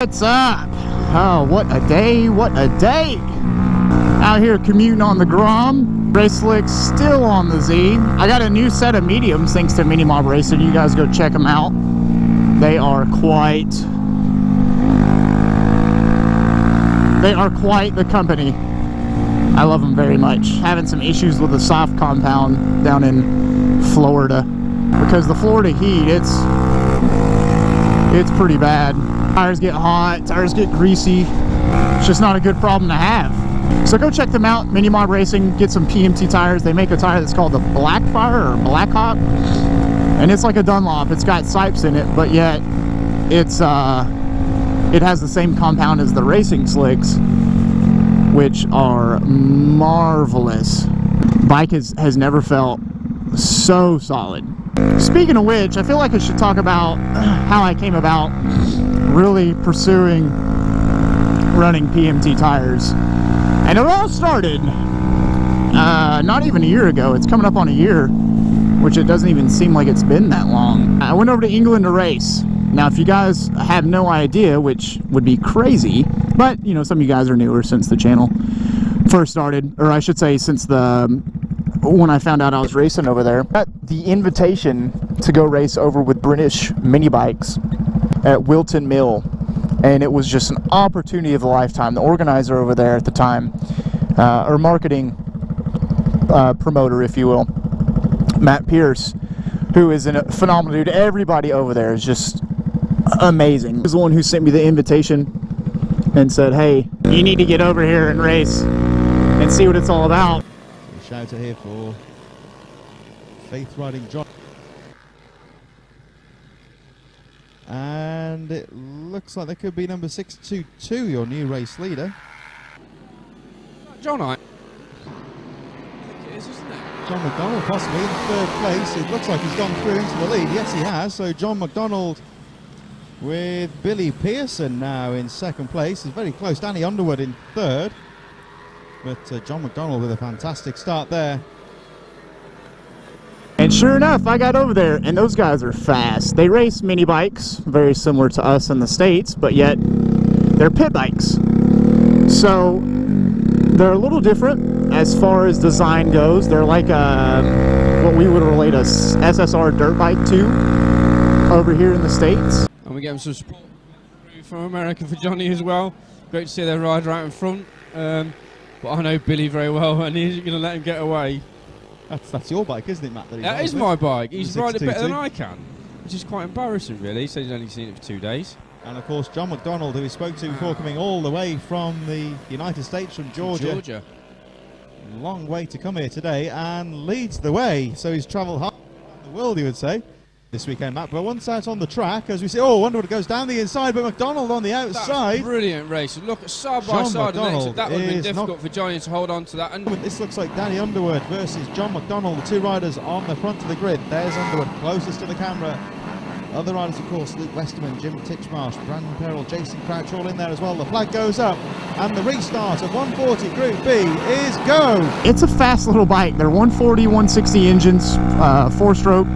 What's up? Oh, what a day, what a day. Out here commuting on the Grom. Race Slick's still on the Z. I got a new set of mediums thanks to Minimob Racing. You guys go check them out. They are quite the company. I love them very much. Having some issues with the soft compound down in Florida. Because the Florida heat, it's pretty bad. Tires get hot, tires get greasy. It's just not a good problem to have. So go check them out, Minimob Racing. Get some PMT tires. They make a tire that's called the Blackfire or Blackhawk, and it's like a Dunlop. It's got sipes in it, but yet it's it has the same compound as the racing slicks, which are marvelous. Bike has never felt so solid. Speaking of which, I feel like I should talk about how I came about really pursuing running PMT tires. And it all started not even a year ago. It's coming up on a year, which it doesn't even seem like it's been that long. I went over to England to race. Now, if you guys have no idea, which would be crazy, but you know, some of you guys are newer since the channel first started, or I should say since when I found out I was racing over there. Got the invitation to go race over with British mini bikes at Wilton Mill, and it was just an opportunity of a lifetime. The organizer over there at the time, or marketing promoter, if you will, Matt Pierce, who is a phenomenal dude. Everybody over there is just amazing. He was the one who sent me the invitation and said, hey, you need to get over here and race and see what it's all about. Shout out here for Faith Riding Johnny. And it looks like there could be number 622, your new race leader. John, I think it is, isn't it? John McDonald possibly in third place. It looks like he's gone through into the lead. Yes, he has. So John McDonald with Billy Pearson now in second place. He's very close. Danny Underwood in third. But John McDonald with a fantastic start there. And sure enough, I got over there, and those guys are fast. They race mini bikes, very similar to us in the States, but yet they're pit bikes. So they're a little different as far as design goes. They're like what we would relate a SSR dirt bike to over here in the States. And we get some support from America for Johnny as well. Great to see their rider out in front. But I know Billy very well, and he's going to let him get away. That's your bike, isn't it, Matt? That is my bike. He's riding it better than I can, which is quite embarrassing, really. He said he's only seen it for 2 days. And, of course, John McDonald, who we spoke to before, coming all the way from the United States, from Georgia. Long way to come here today, and leads the way. So he's travelled hard around the world, you would say, this weekend, Matt. But once out on the track, as we see, oh, Underwood goes down the inside, but McDonald on the outside. That's brilliant race. Look at side by side. That would have been difficult for Johnny to hold on to that. And this looks like Danny Underwood versus John McDonald, the two riders on the front of the grid. There's Underwood closest to the camera. Other riders, of course, Luke Westerman, Jim Titchmarsh, Brandon Perrell, Jason Crouch, all in there as well. The flag goes up, and the restart of 140 Group B is go. It's a fast little bike. They're 140, 160 engines, 4-stroke.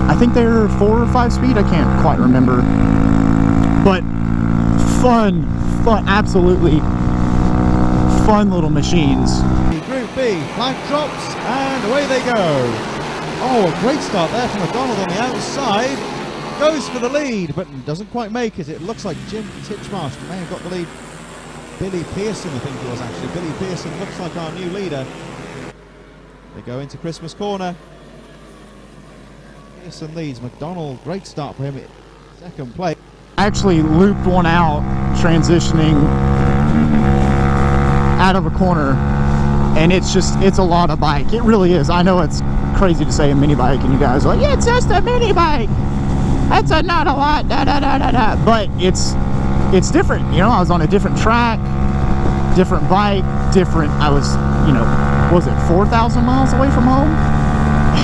I think they're 4 or 5 speed. I can't quite remember. But fun, absolutely fun little machines. Group B, flag drops, and away they go. Oh, a great start there from McDonald on the outside. Goes for the lead, but doesn't quite make it. It looks like Jim Titchmarsh may have got the lead. Billy Pearson, I think it was actually. Billy Pearson looks like our new leader. They go into Christmas corner. Pearson leads. McDonald, great start for him. Second place. I actually looped one out, transitioning out of a corner, and it's a lot of bike. It really is. I know it's crazy to say a mini bike, and you guys are like, yeah, it's just a mini bike. That's not a lot, but it's different. You know, I was on a different track, different bike, different. I was, you know, was it 4,000 miles away from home?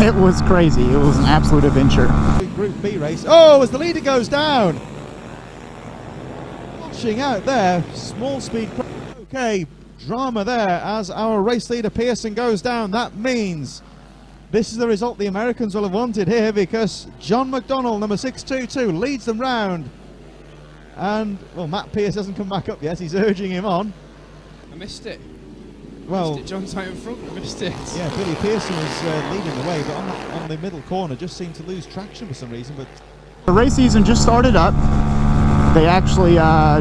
It was crazy. It was an absolute adventure. Group B race. Oh, as the leader goes down. Watching out there. Small speed. Okay, drama there as our race leader Pearson goes down. That means this is the result the Americans will have wanted here, because John McDonald, number 622, leads them round And, well, Matt Pierce hasn't come back up yet. He's urging him on. I missed it. Well, John's out in front. I missed it. yeah, Billy Pearson was leading the way, but on the middle corner just seemed to lose traction for some reason. But the race season just started up. They actually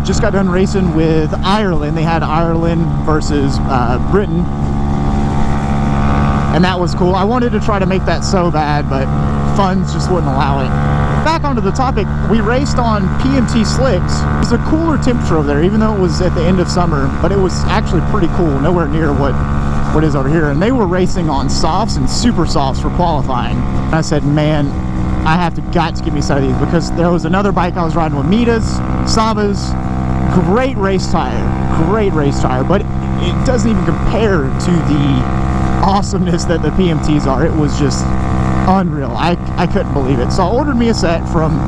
just got done racing with Ireland. They had Ireland versus Britain. And that was cool. I wanted to try to make that so bad, but funds just wouldn't allow it. Back onto the topic, we raced on PMT slicks. It was a cooler temperature over there, even though it was at the end of summer, but it was actually pretty cool, nowhere near what is over here. And they were racing on softs and super softs for qualifying. And I said, man, I have got to get me a set of these, because there was another bike I was riding with, Mitas, Sabas, great race tire, but it doesn't even compare to the awesomeness that the PMTs are. It was just unreal. I couldn't believe it. So I ordered me a set from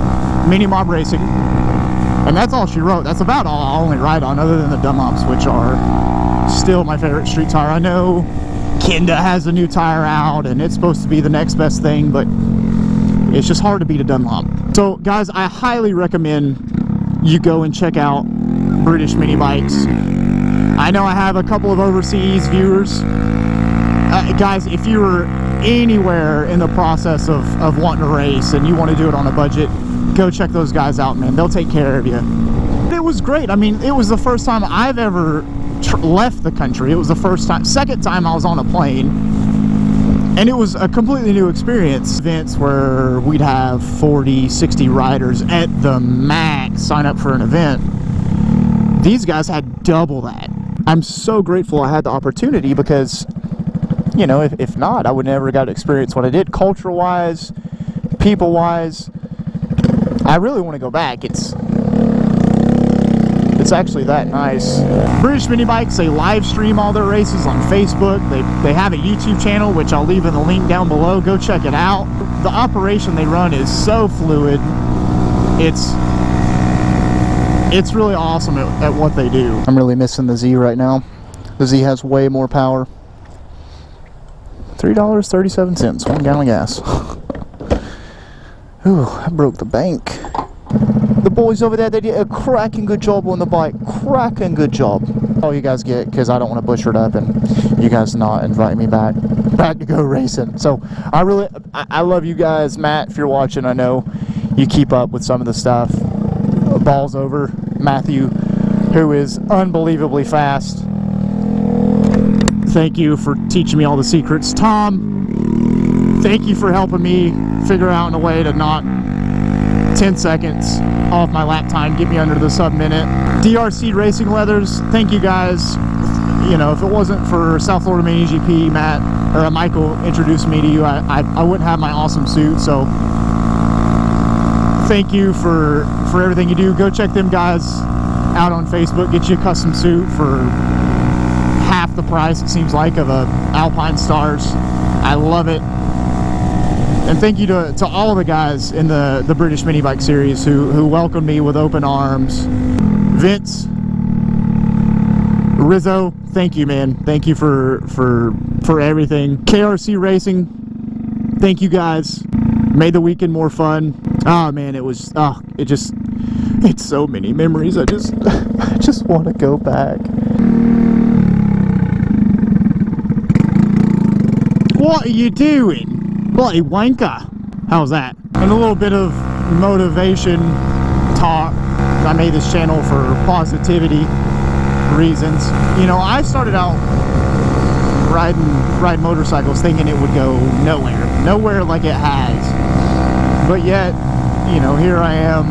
Minimob Racing, and that's all she wrote. That's about all I'll only ride on, other than the Dunlops, which are still my favorite street tire. I know Kenda has a new tire out, and it's supposed to be the next best thing, but it's just hard to beat a Dunlop. So guys, I highly recommend you go and check out British Mini Bikes. I know I have a couple of overseas viewers. Guys, if you're anywhere in the process of wanting to race and you want to do it on a budget, go check those guys out, man. They'll take care of you. It was great. I mean, it was the first time I've ever left the country. It was the second time I was on a plane, and it was a completely new experience. Events where we'd have 40, 60 riders at the max sign up for an event. These guys had double that. I'm so grateful I had the opportunity, because you know, if not, I would never got to experience what I did, culture-wise, people-wise. I really want to go back. It's actually that nice. British Mini Bikes, they live stream all their races on Facebook. They have a YouTube channel, which I'll leave in the link down below. Go check it out. The operation they run is so fluid. It's really awesome at what they do. I'm really missing the Z right now. The Z has way more power. $3.37, 1 gallon of gas. Ooh, I broke the bank. The boys over there, they did a cracking good job on the bike. Cracking good job. All you guys get, because I don't want to butcher it up and you guys not invite me back to go racing. So I love you guys. Matt, if you're watching, I know you keep up with some of the stuff. Balls over. Matthew, who is unbelievably fast. Thank you for teaching me all the secrets. Tom, thank you for helping me figure out a way to knock 10 seconds off my lap time, get me under the sub-minute. DRC Racing Leathers, thank you guys. You know, if it wasn't for South Florida Mini GP, Michael introduced me to you, I wouldn't have my awesome suit. So thank you for everything you do. Go check them guys out on Facebook. Get you a custom suit for half the price, it seems like, of a Alpine Stars. I love it. And thank you to all of the guys in the British Mini Bike series who welcomed me with open arms. Vince, Rizzo, thank you, man. Thank you for everything. KRC Racing, thank you guys. Made the weekend more fun. Oh man, it's so many memories. I just want to go back. What are you doing? Bloody wanker. How's that? And a little bit of motivation talk. I made this channel for positivity reasons. You know, I started out riding motorcycles thinking it would go nowhere like it has. But yet, you know, here I am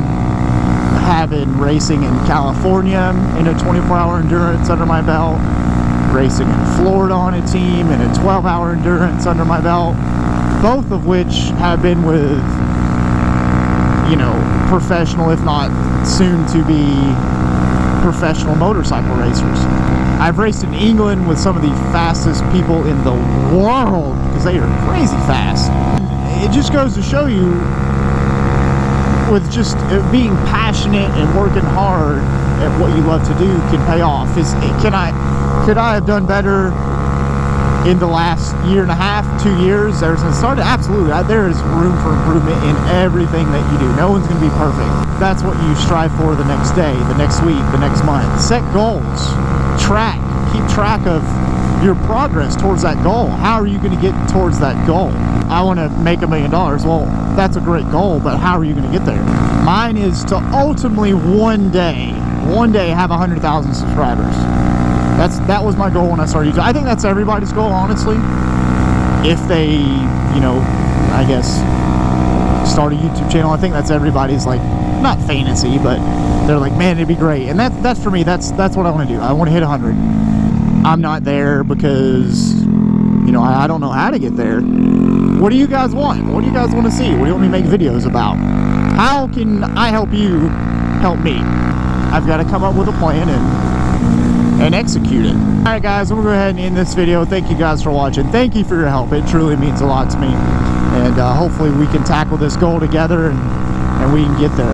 having racing in California in a 24-hour endurance under my belt, racing in Florida on a team in a 12-hour endurance under my belt, both of which have been with, you know, professional, if not soon to be professional motorcycle racers. I've raced in England with some of the fastest people in the world, because they are crazy fast. It just goes to show you, with just being passionate and working hard at what you love to do can pay off. Could I have done better? in the last year and a half, 2 years, ever since it started? Absolutely. There is room for improvement in everything that you do. No one's going to be perfect. That's what you strive for the next day, the next week, the next month. Set goals. Track. Keep track of your progress towards that goal. How are you going to get towards that goal? I want to make $1 million. Well, that's a great goal, but how are you going to get there? Mine is to ultimately one day have 100,000 subscribers. That was my goal when I started YouTube. I think that's everybody's goal, honestly. If they, you know, I guess, start a YouTube channel, I think that's everybody's, like, not fantasy, but they're like, man, it'd be great. And that's for me, that's what I want to do. I want to hit 100. I'm not there because, you know, I don't know how to get there. What do you guys want? What do you guys want to see? What do you want me to make videos about? How can I help you help me? I've got to come up with a plan and execute it. Alright guys, I'm going to go ahead and end this video. Thank you guys for watching. Thank you for your help. It truly means a lot to me. And hopefully we can tackle this goal together and we can get there.